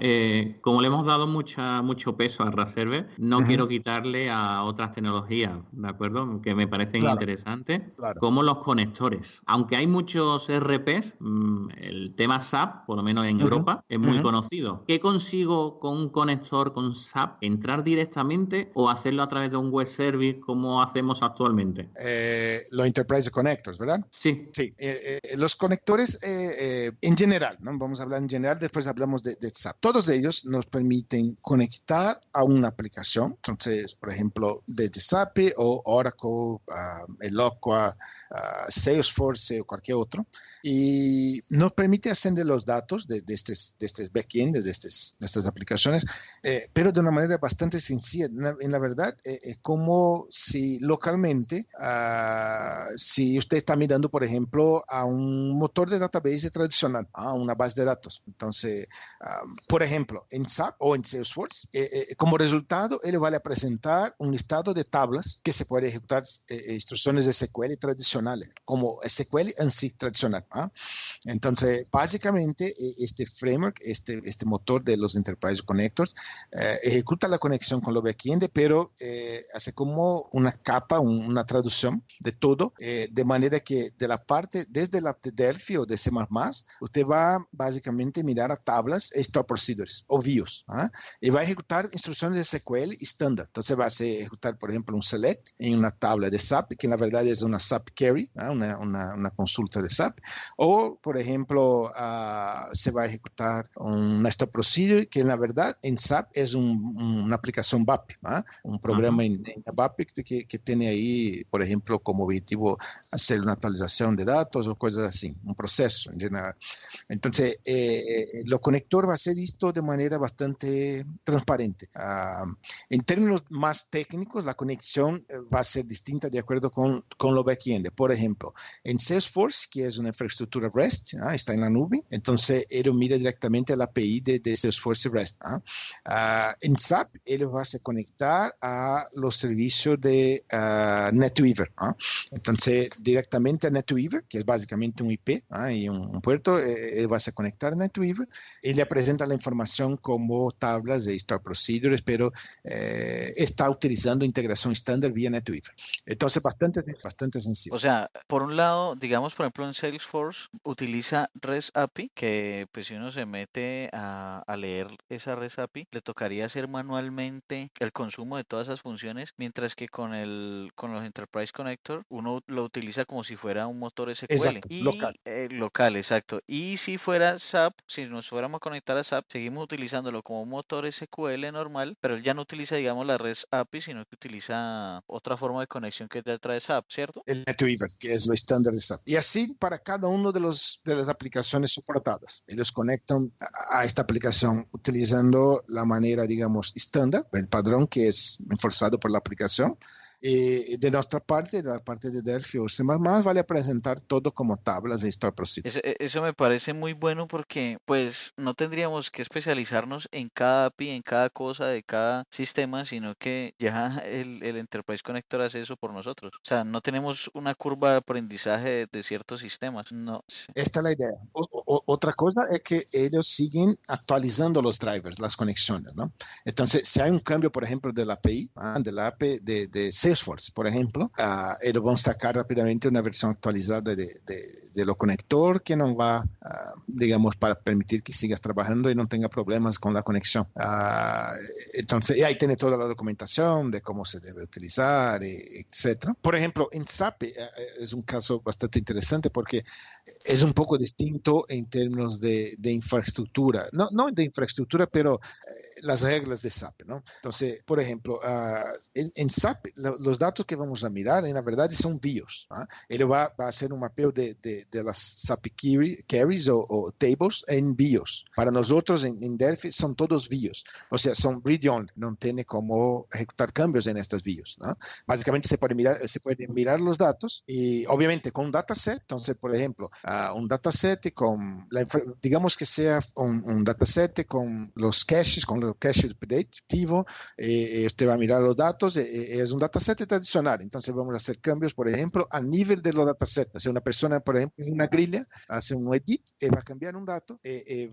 A: como le hemos dado mucho peso a RadServer, no quiero quitarle a otras tecnologías, ¿de acuerdo? Que me parecen interesantes, como los conectores. Aunque hay muchos RPs, el tema SAP, por lo menos en Europa, es muy conocido. ¿Qué consigo con un conector con SAP? ¿Entrar directamente o hacerlo a través de un web service como hacemos actualmente?
C: Los Enterprise Connectors, ¿verdad?
A: Sí.
C: Los conectores en general, ¿no? Vamos a hablar en general, después hablamos de SAP. Todos ellos nos permiten conectar a una aplicación. Entonces, por ejemplo, desde SAP o Oracle, Eloqua, Salesforce o cualquier otro. Y nos permite ascender los datos de estos backend, de estas aplicaciones, pero de una manera bastante sencilla. En la verdad, es como si localmente, si usted está mirando, por ejemplo, a un motor de database tradicional, a una base de datos. Entonces, por ejemplo, en SAP o en Salesforce, como resultado, él va a presentar un listado de tablas que se puede ejecutar instrucciones de SQL tradicionales, como SQL en sí tradicional. Entonces, básicamente, este framework, este motor de los Enterprise Connectors, ejecuta la conexión con lo backend, pero hace como una capa, una traducción de todo, de manera que desde de Delphi o de C++, usted va básicamente a mirar a tablas store procedures o views, y va a ejecutar instrucciones de SQL estándar. Entonces va a ejecutar, por ejemplo, un select en una tabla de SAP, que en la verdad es una SAP query, una consulta de SAP, o, por ejemplo, se va a ejecutar una store procedure, que en la verdad en SAP es una aplicación BAP, un programa en BAP que tiene ahí, por ejemplo, como objetivo hacer una actualización de datos o cosas así, un proceso en general. Entonces, lo conector va a ser visto de manera bastante transparente. En términos más técnicos, la conexión va a ser distinta de acuerdo con lo backend. Por ejemplo, en Salesforce, que es una infraestructura REST, está en la nube, entonces él mira directamente a la API de Salesforce REST. En SAP, él va a se conectar a los servicios de NetWeaver. Entonces, directamente a NetWeaver, que es básicamente un IP y un puerto, él va a se conectar a NetWeaver y le presenta la información como tablas de store procedures, pero está utilizando integración estándar vía NetWeaver. Entonces, bastante sencillo.
B: O sea, por un lado, digamos, por ejemplo, en Salesforce utiliza REST API, que pues si uno se mete a leer esa REST API, le tocaría hacer manualmente el consumo de todas esas funciones, mientras que con los Enterprise Connector uno lo utiliza como si fuera un motor SQL.
C: Exacto, local.
B: Local, exacto. Y si fuera SAP, si nos fuéramos a conectar a SAP, seguimos utilizándolo como un motor SQL normal, pero él ya no utiliza, digamos, la REST API, sino que utiliza otra forma de conexión que ya trae SAP, ¿cierto?
C: El NetWeaver, que es lo estándar de SAP. Y así para cada uno de las aplicaciones soportadas. Ellos conectan a esta aplicación utilizando la manera, digamos, estándar, el padrón que es enforzado por la aplicación. De nuestra parte, de la parte de Delphi o C++, vale a presentar todo como tablas de store procedure.
B: Eso me parece muy bueno porque pues no tendríamos que especializarnos en cada API, en cada cosa de cada sistema, sino que ya el Enterprise Connector hace eso por nosotros. O sea, no tenemos una curva de aprendizaje de ciertos sistemas. No.
C: Esta es la idea. Otra cosa es que ellos siguen actualizando los drivers, las conexiones, ¿no? Entonces, si hay un cambio, por ejemplo, de la API, de la API de Salesforce, por ejemplo, ellos van a sacar rápidamente una versión actualizada de lo conector que nos va, digamos, para permitir que sigas trabajando y no tenga problemas con la conexión. Entonces, y ahí tiene toda la documentación de cómo se debe utilizar, etc. Por ejemplo, en SAP es un caso bastante interesante porque es un poco distinto en términos de infraestructura. No de infraestructura, pero las reglas de SAP, ¿no? Entonces, por ejemplo, en SAP, los datos que vamos a mirar, en la verdad, son views. Él va a hacer un mapeo de las SAP queries o tables en views. Para nosotros, en Delphi, son todos views. O sea, son read-only. No tiene cómo ejecutar cambios en estas views, ¿no? Básicamente, se puede mirar los datos y, obviamente, con un dataset. Entonces, por ejemplo, un dataset con, digamos que sea un dataset con los caches predictivo, usted va a mirar los datos, es un dataset tradicional, entonces vamos a hacer cambios, por ejemplo, a nivel de los datasets. O sea, una persona, por ejemplo, en una grilla, hace un edit, va a cambiar un dato,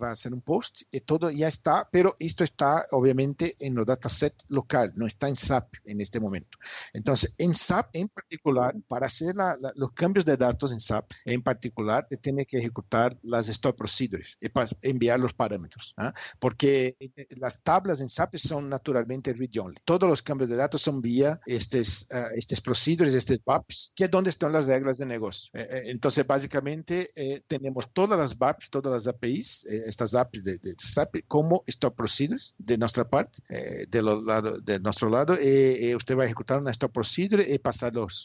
C: va a hacer un post, todo ya está, pero esto está obviamente en los datasets local, no está en SAP en este momento. Entonces, en SAP en particular, para hacer los cambios de datos en SAP en particular, tiene que ejecutar las store procedures y para enviar los parámetros, porque las tablas en SAP son naturalmente read-only. Todos los cambios de datos son vía estos procedures, estos VAPs, que es donde están las reglas de negocio. Entonces, básicamente, tenemos todas las VAPs, todas las APIs, estas APIs de SAP, como store procedures de nuestra parte, de nuestro lado. Usted va a ejecutar una store procedure y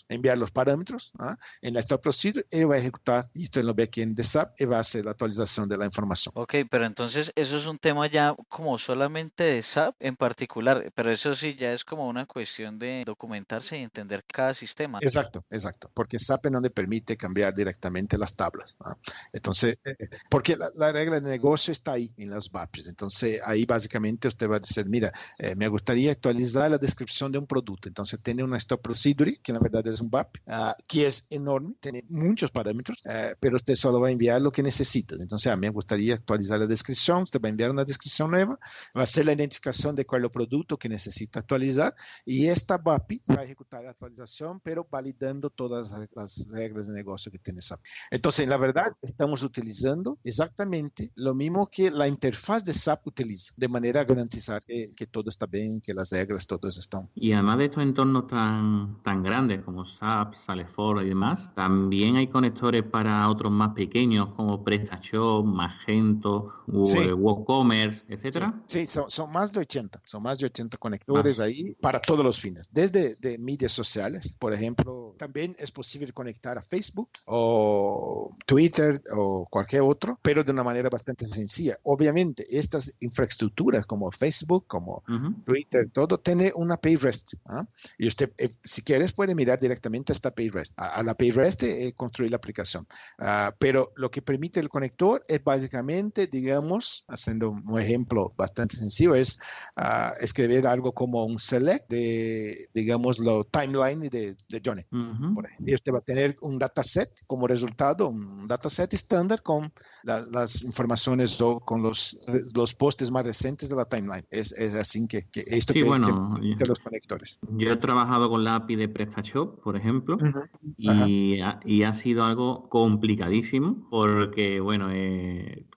C: enviar los parámetros en la store procedure y va a ejecutar esto en los backend de SAP y va a hacer la actualización de la información.
B: Ok, pero entonces eso es un tema ya como solamente de SAP en particular, pero eso sí ya es como una cuestión de documentarse y entender cada sistema.
C: Exacto, porque SAP no le permite cambiar directamente las tablas, ¿no? Entonces, porque la regla de negocio está ahí en las VAPs. Entonces, ahí básicamente usted va a decir, mira, me gustaría actualizar la descripción de un producto. Entonces, tiene una stop procedure, que en la verdad es un VAP, que es enorme, tiene muchos parámetros, pero usted solo va a enviar lo que necesita. Entonces, me gustaría actualizar la descripción, usted va a enviar una descripción nueva, va a hacer la identificación de cuál es el producto que necesita actualizar y esta VAP va a ejecutar la actualización, pero validando todas las reglas de negocio que tiene SAP. Entonces, la verdad, estamos utilizando exactamente lo mismo que la interfaz de SAP utiliza, de manera a garantizar que todo está bien, que las reglas todas están.
A: Y además de estos entornos tan grandes como SAP, Salesforce y demás, también hay conectores para otros más pequeños como PrestaShop, Magento,
C: Sí.
A: WooCommerce, etcétera.
C: Sí, son más de 80, son más de 80 conectores ahí para todos los fines, desde de medias sociales, por ejemplo, también es posible conectar a Facebook o Twitter o cualquier otro, pero de una manera bastante sencilla. Obviamente, estas infraestructuras como Facebook, como Twitter, todo tiene una API REST. Y usted, si quieres, puede mirar directamente a esta API REST. A la API REST construir la aplicación. Pero lo que permite el conector es básicamente, digamos, haciendo un ejemplo bastante sencillo, es escribir algo como un select de, digamos, lo timeline de Johnny. Por ejemplo, y usted va a tener un dataset como resultado, un dataset estándar con las informaciones o con los postes más recientes de la timeline. Es así que esto
A: sí,
C: que
A: bueno,
C: de los conectores.
A: Yo he trabajado con la API de PrestaShop, por ejemplo, y ha sido algo complicadísimo porque, bueno,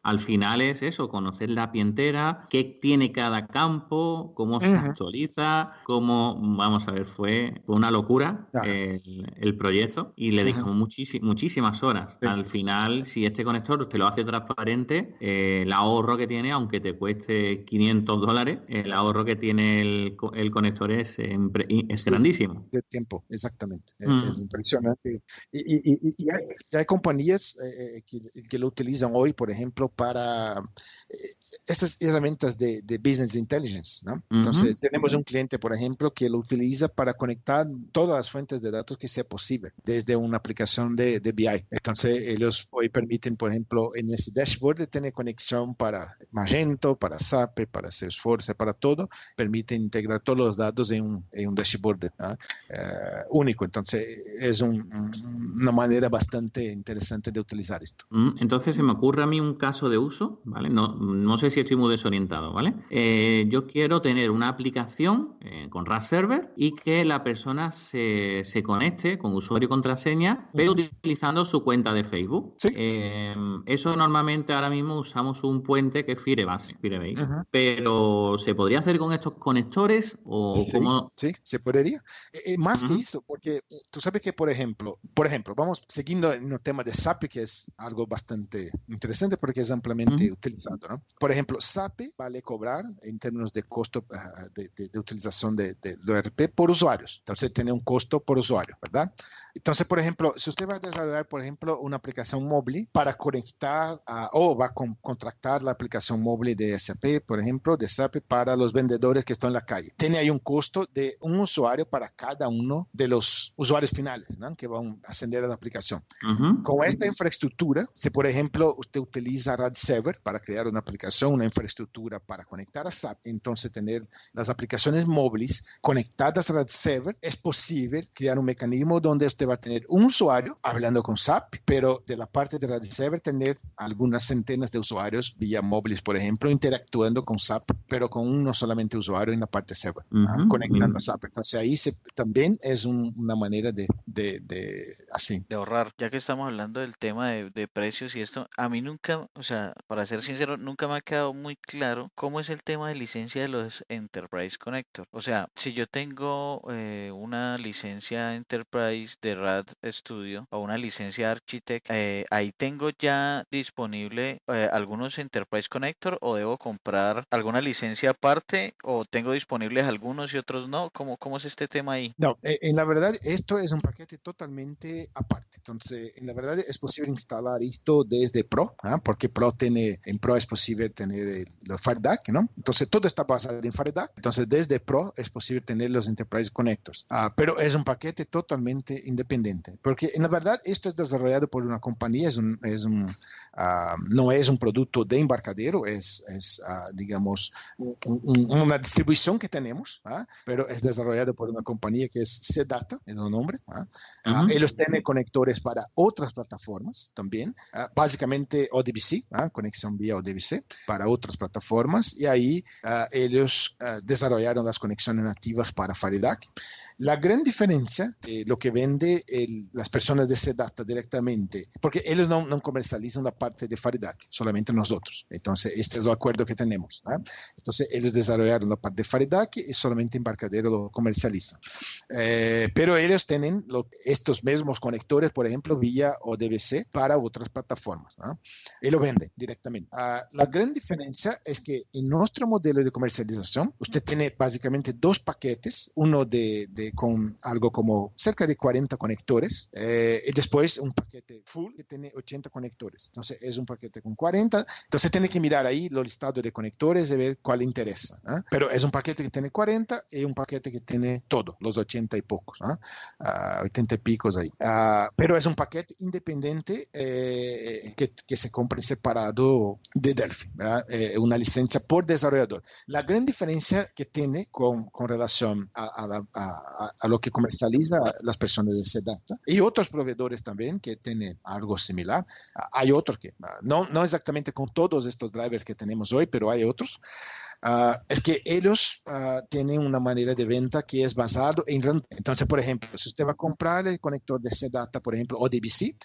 A: al final es eso, conocer la API entera, qué tiene cada campo, cómo se actualiza, vamos a ver, fue una locura el proyecto y le dedicamos muchísimas horas. Sí. Al final, si este conector usted lo hace transparente, el ahorro que tiene, aunque te cueste $500, el ahorro que tiene el conector es grandísimo.
C: De tiempo, exactamente. Es impresionante. Y hay compañías que lo utilizan hoy, por ejemplo, para estas herramientas de business intelligence, ¿no? Entonces, tenemos un cliente, por ejemplo, que lo utiliza para conectar todas las fuentes de datos que sea posible desde una aplicación de BI. Entonces, ellos hoy permiten, por ejemplo, en ese dashboard de tener conexión para Magento, para SAP, para Salesforce, para todo, permiten integrar todos los datos en un dashboard único. Entonces, es una manera bastante interesante de utilizar esto.
A: Entonces, se me ocurre a mí un caso de uso, ¿vale? No sé si estoy muy desorientado, ¿vale? Yo quiero tener una aplicación con RAS Server y que la persona se conecte con usuario y contraseña, pero utilizando su cuenta de Facebook.
C: Sí.
A: Eso normalmente ahora mismo usamos un puente que es Firebase, pero ¿se podría hacer con estos conectores o
C: sí,
A: cómo?
C: Sí, se podría. Más que eso, porque tú sabes que, por ejemplo, vamos siguiendo en el tema de SAP, que es algo bastante interesante porque es ampliamente utilizado, ¿no? Por ejemplo, SAP vale cobrar en términos de costo de utilización de ERP por usuarios. Entonces, tiene un costo por usuario, ¿verdad? Entonces, por ejemplo, si usted va a desarrollar, por ejemplo, una aplicación móvil para conectar o va a contratar la aplicación móvil de SAP, por ejemplo, de SAP para los vendedores que están en la calle, tiene ahí un costo de un usuario para cada uno de los usuarios finales, ¿no? Que van a ascender a la aplicación. Con esta infraestructura, si por ejemplo usted utiliza RAD Server para crear una aplicación, una infraestructura para conectar a SAP, entonces tener las aplicaciones móviles conectadas a RAD Server, es posible crear un mecanismo donde usted va a tener un usuario hablando con SAP, pero de la parte de RAD Server tener algunas centenas de usuarios vía móviles, por ejemplo, interactuando con SAP, pero con uno solamente usuario en la parte server, conectando a SAP. Entonces ahí también es una manera de
B: ahorrar. Ya que estamos hablando del tema de precios y esto, a mí nunca, o sea, para ser sincero, nunca me ha quedado muy claro cómo es el tema de licencia de los Enterprise Connector. O sea, si yo tengo una licencia Enterprise de RAD Studio o una licencia Architect, ahí tengo ya disponible algunos Enterprise Connector o debo comprar alguna licencia aparte o tengo disponibles algunos y otros no. ¿Cómo es este tema ahí?
C: No, en la verdad esto es un paquete totalmente aparte. Entonces, en la verdad es posible instalar esto desde Pro, porque en Pro es posible tener los FireDAC, ¿no? Entonces, todo está basado en FireDAC. Entonces, desde Pro es posible tener los Enterprise Connectors. Pero es un paquete totalmente independiente, porque en la verdad esto es desarrollado por una compañía, es un no es un producto de Embarcadero, digamos, una distribución que tenemos, pero es desarrollado por una compañía que es Sedata, es el nombre. Ellos tienen conectores para otras plataformas también, básicamente ODBC, conexión vía ODBC para otras plataformas, y ahí ellos desarrollaron las conexiones nativas para Faridac. La gran diferencia de lo que vende las personas de Sedata directamente, porque ellos no comercializan la parte de Faridac, solamente nosotros. Entonces, este es el acuerdo que tenemos. Entonces, ellos desarrollaron la parte de Faridac y solamente Embarcadero lo comercializa. Pero ellos tienen estos mismos conectores, por ejemplo, vía ODBC para otras plataformas. Y lo venden directamente. La gran diferencia es que en nuestro modelo de comercialización, usted tiene básicamente dos paquetes, uno con algo como cerca de 40 conectores, y después un paquete full que tiene 80 conectores. Entonces es un paquete con 40, entonces tiene que mirar ahí los listados de conectores y ver cuál interesa. Pero es un paquete que tiene 40 y un paquete que tiene todo, los 80 y pocos, 80 y picos ahí. Pero es un paquete independiente que se compra separado de Delphi, una licencia por desarrollador. La gran diferencia que tiene con relación a lo que comercializa las personas de Sedata y otros proveedores también que tienen algo similar. Hay otros que, no exactamente con todos estos drivers que tenemos hoy, pero hay otros. Es que ellos tienen una manera de venta que es basado en random. Entonces, por ejemplo, si usted va a comprar el conector de Sedata, por ejemplo, ODBC,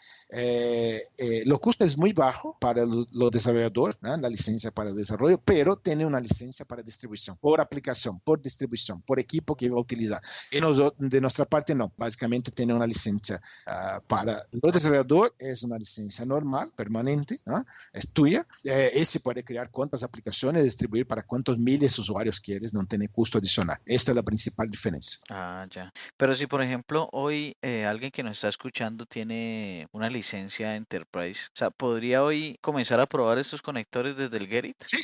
C: lo costo es muy bajo para los desarrolladores, la licencia para desarrollo, pero tiene una licencia para distribución, por aplicación, por distribución, por equipo que va a utilizar. Y de nuestra parte, no. Básicamente tiene una licencia para los desarrolladores, es una licencia normal, permanente, es tuya, y se puede crear cuántas aplicaciones, distribuir para cuántos miles de usuarios quieres, no tiene costo adicional. Esta es la principal diferencia.
B: Ya. Pero si, por ejemplo, hoy alguien que nos está escuchando tiene una licencia Enterprise, o sea, ¿podría hoy comenzar a probar estos conectores desde el Get It?
C: Sí.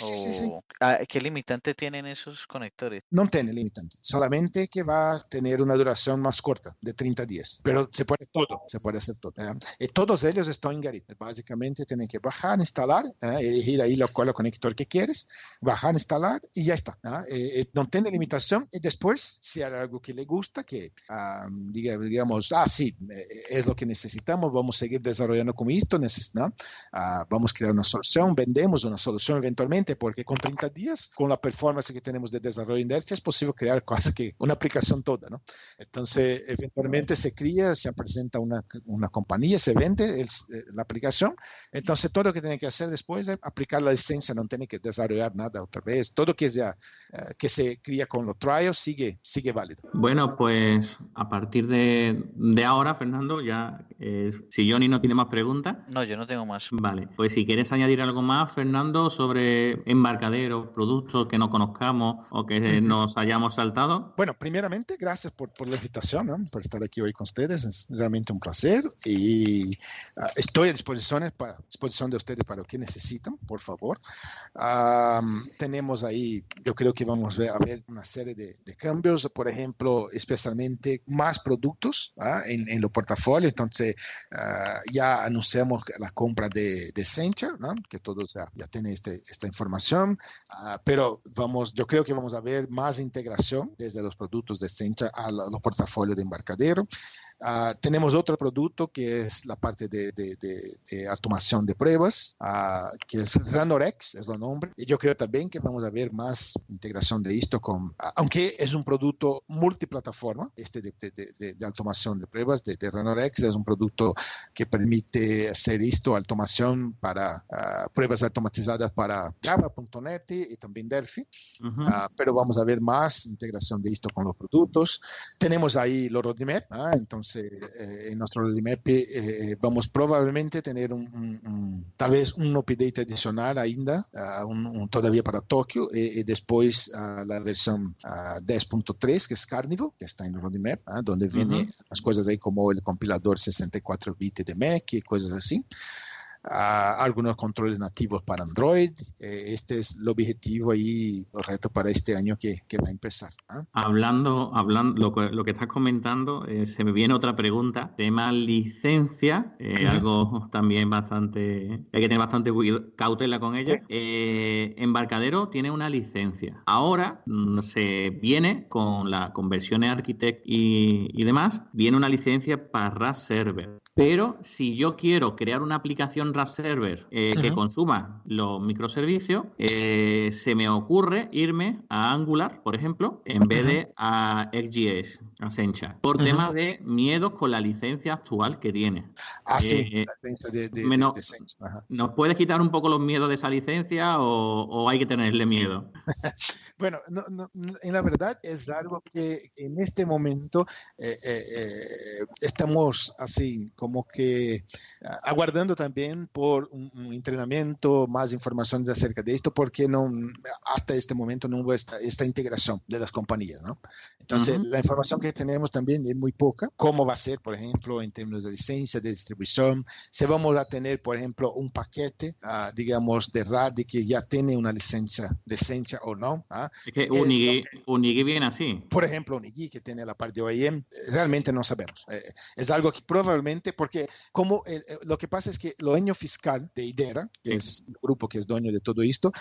B: ¿Qué limitante tienen esos conectores?
C: No tiene limitante, solamente que va a tener una duración más corta, de 30 días, pero se puede todo, se puede hacer todo. Y todos ellos están en Get It. Básicamente tienen que bajar, instalar, elegir ahí cuál conector que quieres, bajar, instalar y ya está. No tiene limitación. Y después, si hay algo que le gusta, que digamos, sí, es lo que necesitamos, vamos a seguir desarrollando con esto, vamos a crear una solución, vendemos una solución eventualmente, porque con 30 días, con la performance que tenemos de desarrollo en Delphi, es posible crear casi que una aplicación toda, ¿no? Entonces, eventualmente se crea, se presenta una compañía, se vende la aplicación. Entonces, todo lo que tiene que hacer después es aplicar la licencia, no tiene que desarrollar nada otra vez. Todo que se cría con los trials sigue válido.
A: Bueno, pues a partir de ahora, Fernando, ya si Johnny no tiene más preguntas.
B: No, yo no tengo más.
A: Vale, pues si quieres añadir algo más, Fernando, sobre Embarcadero, productos que no conozcamos o que nos hayamos saltado.
C: Bueno, primeramente, gracias por la invitación, ¿no? Por estar aquí hoy con ustedes. Es realmente un placer y estoy a disposición de ustedes para lo que necesitan, por favor. Tenemos ahí, yo creo que vamos a ver una serie de cambios, por ejemplo, especialmente más productos en los portafolios. Entonces, ya anunciamos la compra de Accenture, ¿no? Que todos ya tienen esta información, pero yo creo que vamos a ver más integración desde los productos de Accenture a los portafolios de Embarcadero. Tenemos otro producto que es la parte de automación de pruebas, que es RunORX, es el nombre. Y yo creo también que vamos a ver más integración de esto aunque es un producto multiplataforma, de automación de pruebas de RunORX, es un producto que permite hacer esto, automación para pruebas automatizadas para Java.net y también Delphi. Pero vamos a ver más integración de esto con los productos. Tenemos ahí los roadmap, entonces en nuestro roadmap vamos probablemente tener tal vez un update adicional ainda, todavía para Tokio, y después la versión 10.3, que es Carnival, que está en el roadmap, donde vienen las cosas ahí como el compilador 64 bits de Mac y cosas así. algunos controles nativos para Android. Este es el objetivo y el reto para este año que va a empezar.
A: Hablando lo que estás comentando, se me viene otra pregunta, tema licencia, algo también bastante, hay que tener bastante cautela con ella. Embarcadero tiene una licencia. Ahora se viene con versiones Architect y demás, viene una licencia para RAS Server. Pero si yo quiero crear una aplicación RAS Server que consuma los microservicios, se me ocurre irme a Angular, por ejemplo, en vez de a XJS, a Sencha, por temas de miedos con la licencia actual que tiene.
C: Sí, la licencia de Sencha.
A: ¿Nos puedes quitar un poco los miedos de esa licencia o hay que tenerle miedo?
C: Bueno, en la verdad es algo que en este momento estamos así como que aguardando también por un entrenamiento, más informaciones acerca de esto, porque hasta este momento no hubo esta integración de las compañías, ¿no? Entonces, la información que tenemos también es muy poca. ¿Cómo va a ser, por ejemplo, en términos de licencia, de distribución? Si vamos a tener, por ejemplo, un paquete, digamos, de RAD que ya tiene una licencia de Sencha o no.
A: Es que Unigui viene así.
C: Por ejemplo, Unigui, que tiene la parte de OEM, realmente no sabemos. Es algo que probablemente, porque como lo que pasa es que el año fiscal de IDERA, que es el grupo que es dueño de todo esto,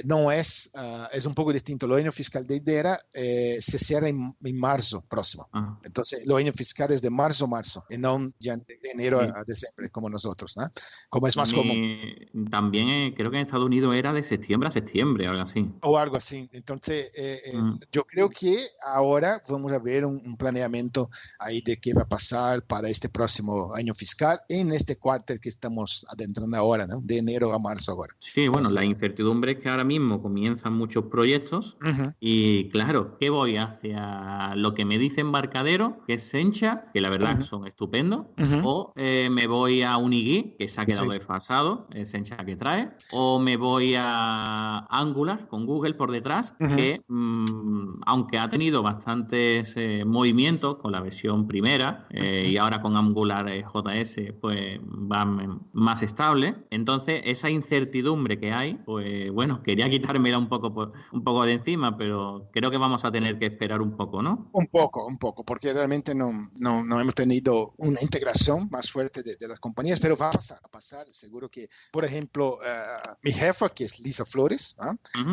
C: no es un poco distinto. El año fiscal de IDERA se cierra en marzo próximo. Entonces, el año fiscal es de marzo, y no ya de enero a diciembre, como nosotros, ¿no? Como es más común.
A: También creo que en Estados Unidos era de septiembre a septiembre, algo así.
C: O algo así. Entonces, yo creo que ahora vamos a ver un planeamiento ahí de qué va a pasar para este próximo año fiscal en este cuartel que estamos adentrando ahora, ¿no? De enero a marzo ahora.
A: Sí, bueno, la incertidumbre es que ahora mismo comienzan muchos proyectos y claro, ¿qué voy hacia lo que me dice Embarcadero, que es Sencha, que la verdad son estupendos, o me voy a Unigui, que se ha quedado desfasado, es Sencha que trae, o me voy a Angular con Google por detrás, que aunque ha tenido bastantes movimientos con la versión primera y ahora con Angular JS pues va más estable. Entonces esa incertidumbre que hay, pues bueno, quería quitármela un poco de encima, pero creo que vamos a tener que esperar un poco, ¿no?
C: Un poco, porque realmente no hemos tenido una integración más fuerte de las compañías, pero va a pasar, seguro que, por ejemplo, mi jefa, que es Lisa Flores,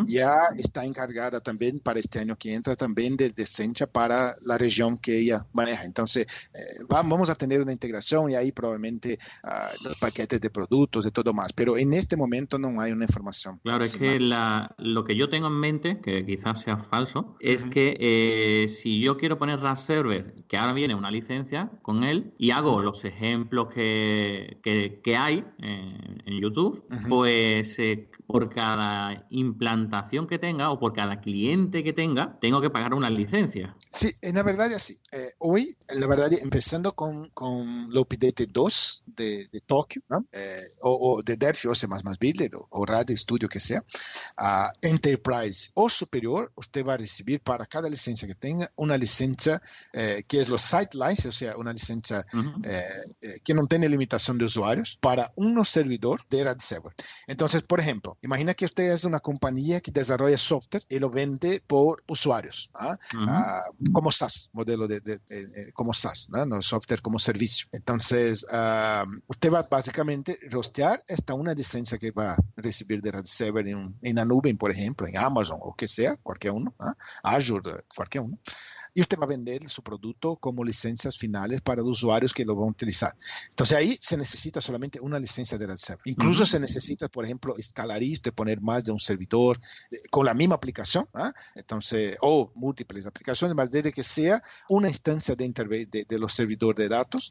C: ya está encargada también para este año que entra también de Sencha para la región que ella maneja. Entonces, vamos a tener una integración y ahí probablemente los paquetes de productos y todo más, pero en este momento no hay una información.
A: Claro, es que lo que yo tengo en mente, que quizás sea falso, es que si yo quiero poner RAS Server, que ahora viene una licencia con él, y hago los ejemplos que hay en YouTube, pues por cada implantación que tenga o por cada cliente que tenga, tengo que pagar una licencia.
C: Sí, en la verdad es así. Hoy, la verdad, empezando con el update 2 de Tokio, ¿no? O de Delphi o C++ Builder o RAD Studio que sea, Enterprise o superior, usted va a recibir para cada licencia que tenga una licencia que es los site license, o sea, una licencia que no tiene limitación de usuarios para un servidor de RAD Server. Entonces, por ejemplo, imagina que usted es una compañía que desarrolla software y lo vende por usuarios, como SaaS, modelo como SaaS, ¿no? Software como servicio. Entonces, usted va básicamente rostear esta una licencia que va a recibir de RAD Server en la nube, por ejemplo, en Amazon o que sea, cualquier uno, Azure, cualquier uno. Y usted va a vender su producto como licencias finales para los usuarios que lo van a utilizar. Entonces ahí se necesita solamente una licencia de RAD Server. Incluso se necesita, por ejemplo, escalar esto y poner más de un servidor con la misma aplicación, entonces, o múltiples aplicaciones, más desde que sea una instancia de los servidores de datos,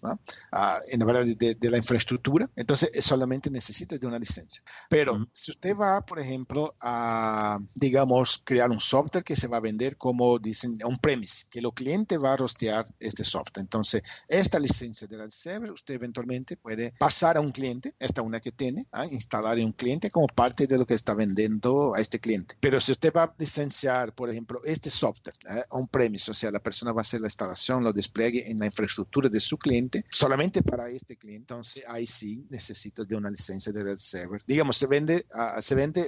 C: en la verdad de la infraestructura. Entonces solamente necesita de una licencia. Pero si usted va, por ejemplo, a, digamos, crear un software que se va a vender como dicen on-premise, que el cliente va a rostear este software. Entonces, esta licencia del server, usted eventualmente puede pasar a un cliente, esta una que tiene, instalar en un cliente como parte de lo que está vendiendo a este cliente. Pero si usted va a licenciar, por ejemplo, este software on-premise, o sea, la persona va a hacer la instalación, lo despliegue en la infraestructura de su cliente, solamente para este cliente, entonces ahí sí necesitas de una licencia del server. Digamos, se vende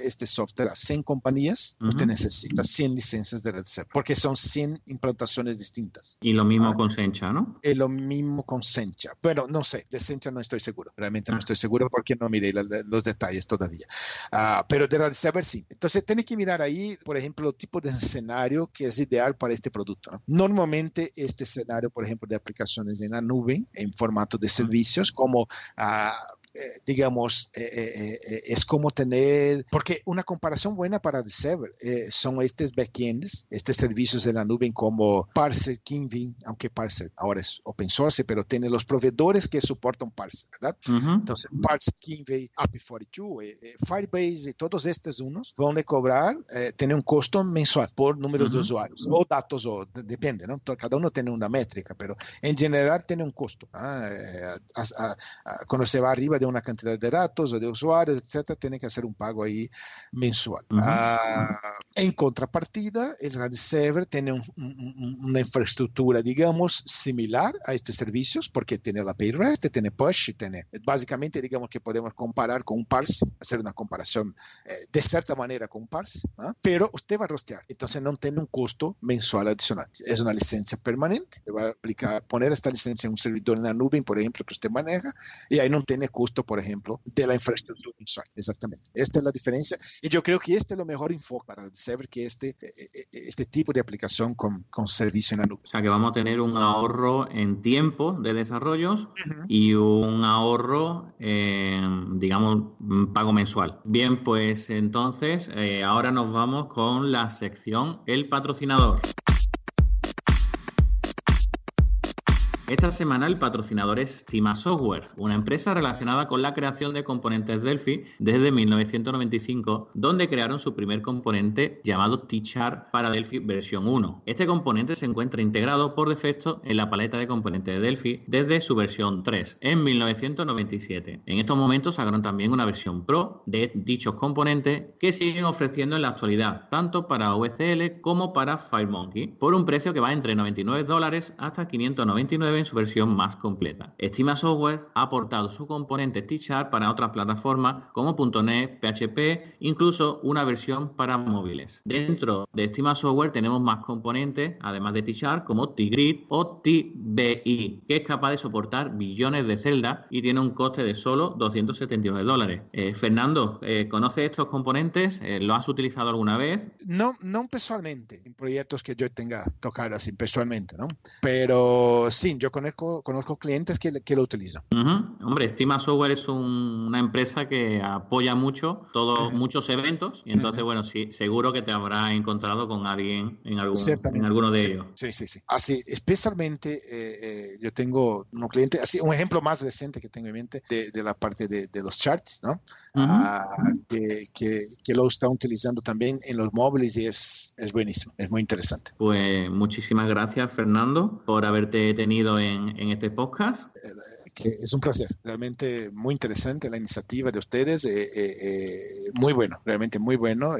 C: este software a 100 compañías, usted necesita 100 licencias del server, porque son 100 implantaciones distintas.
A: Y lo mismo con Sencha, ¿no?
C: Es lo mismo con Sencha. Bueno, no sé, de Sencha no estoy seguro, realmente no estoy seguro porque no miré los detalles todavía. Pero de la server sí. Entonces, tiene que mirar ahí, por ejemplo, el tipo de escenario que es ideal para este producto, ¿no? Normalmente, este escenario, por ejemplo, de aplicaciones en la nube, en formato de servicios, como digamos, es como tener, porque una comparación buena para el server son estos backends, estos servicios de la nube como Parser, Kinvi, aunque Parser ahora es open source, pero tiene los proveedores que soportan Parser, ¿verdad? Entonces, Parser, Kinvi, AP42, Firebase y todos estos unos van a cobrar, tienen un costo mensual por número de usuarios o datos, o depende, ¿no? Cada uno tiene una métrica, pero en general tiene un costo. Cuando se va arriba de una cantidad de datos o de usuarios, etcétera, tiene que hacer un pago ahí mensual. En contrapartida, el RAD Server tiene una infraestructura, digamos, similar a estos servicios, porque tiene la API REST, tiene push, tiene, básicamente, digamos que podemos comparar con un parse, hacer una comparación de cierta manera con un parse, pero usted va a rostear, entonces no tiene un costo mensual adicional. Es una licencia permanente, va a aplicar, poner esta licencia en un servidor en la nube, por ejemplo, que usted maneja, y ahí no tiene costo, por ejemplo, de la infraestructura mensual. Exactamente. Esta es la diferencia, y yo creo que este es lo mejor enfoque para el server, que este tipo de aplicación con servicio en la nube.
A: O sea, que vamos a tener un ahorro en tiempo de desarrollos y un ahorro, digamos, pago mensual. Bien, pues entonces, ahora nos vamos con la sección El Patrocinador. Esta semana el patrocinador es Cima Software, una empresa relacionada con la creación de componentes Delphi desde 1995, donde crearon su primer componente llamado T-Chart para Delphi versión 1. Este componente se encuentra integrado por defecto en la paleta de componentes de Delphi desde su versión 3 en 1997. En estos momentos sacaron también una versión Pro de dichos componentes que siguen ofreciendo en la actualidad, tanto para VCL como para FireMonkey, por un precio que va entre $99 hasta $599 en su versión más completa. Cima Software ha aportado su componente T-Chart para otras plataformas como .NET, PHP, incluso una versión para móviles. Dentro de Cima Software tenemos más componentes, además de T-Chart, como T-Grid o TBI, que es capaz de soportar billones de celdas y tiene un coste de solo $279. Fernando, ¿conoces estos componentes? ¿Lo has utilizado alguna vez?
C: No personalmente, en proyectos que yo tenga tocado así personalmente, ¿no? Pero sí, yo conozco clientes que lo utilizan.
A: Hombre, Cima Software es una empresa que apoya mucho muchos eventos y entonces, bueno, sí, seguro que te habrás encontrado con alguien en alguno de ellos.
C: Sí. Así, especialmente yo tengo un cliente, así un ejemplo más reciente que tengo en mente de la parte de los charts, ¿no? Que lo está utilizando también en los móviles y es buenísimo, es muy interesante.
A: Pues muchísimas gracias, Fernando, por haberte tenido en este podcast.
C: Que es un placer, realmente muy interesante la iniciativa de ustedes, muy bueno, realmente muy bueno.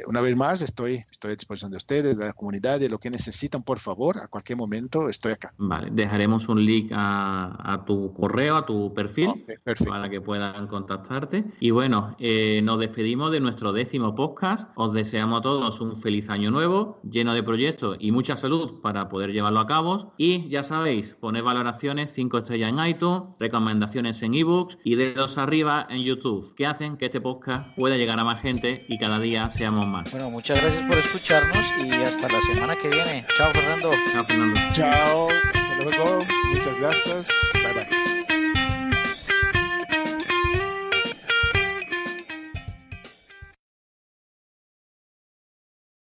C: Una vez más, estoy a disposición de ustedes, de la comunidad, de lo que necesitan, por favor, a cualquier momento estoy acá.
A: Vale, dejaremos un link a tu correo, a tu perfil, para que puedan contactarte. Y bueno, nos despedimos de nuestro 10º podcast. Os deseamos a todos un feliz año nuevo, lleno de proyectos y mucha salud para poder llevarlo a cabo. Y ya sabéis, poner valoraciones 5 estrellas en iTunes, recomendaciones en ebooks y dedos arriba en YouTube, que hacen que este podcast pueda llegar a más gente y cada día seamos más.
B: Bueno, muchas gracias por escucharnos y hasta la semana que viene. Chao, Fernando.
A: Chao, Fernando.
C: Chao, hasta luego, muchas gracias.